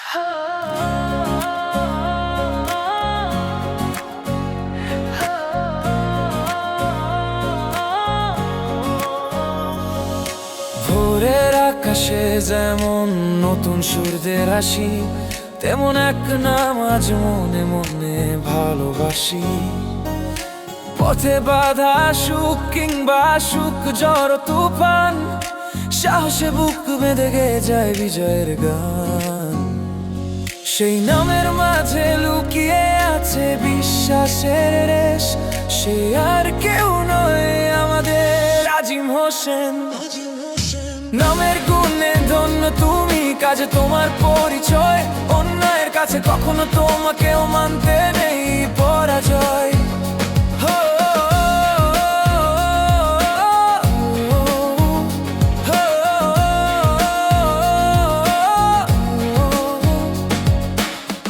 ভোরের আকাশে যেমন নতুন সূর্যের রাশি, তেমন এক নাম আজ মনে মনে ভালোবাসি। পথে বাধা সুখ কিংবা সুখ ঝড় তুফান, সাহসে বুক বেঁধে গেয়ে যায় বিজয়ের গান। সেই নামের মাঝে লুকিয়ে আছে বিশ্বাসের রেশ, সে আর কেউ নয় আমাদের আজিম হোসেন। নামের গুণে ধন্য তুমি, কাজে তোমার পরিচয়, অন্যায়ের কাছে কখনো তোমাকেও মানতে নেই পরাজয়।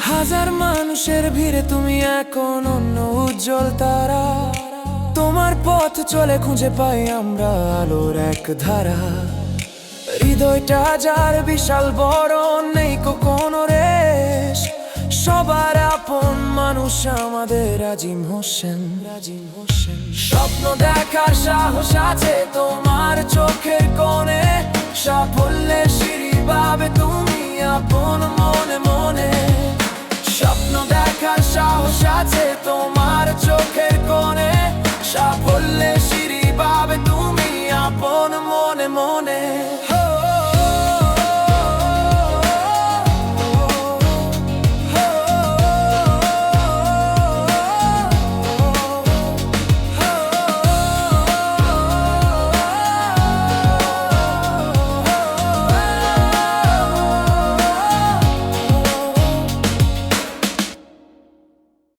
হাজার মানুষের ভিড়ে তুমি এখন অন্য উজ্জ্বল তারা, তোমার পথ চলে খুঁজে পাই আমরা আলোর এক ধারা। হৃদয়টা যার বিশাল বড়, নেই কোনো রেশ, সবার আপন মানুষ আমাদের আজিম হোসেন। স্বপ্ন দেখার সাহস আছে তোমার চোখের কোণে, সাফল্যের সিঁড়ি পাবে তুমি আপন মনে মনে। স্বপ্ন দেখার সাহস আছে তোমার চোখের কোণে, সাফল্যের সিঁড়ি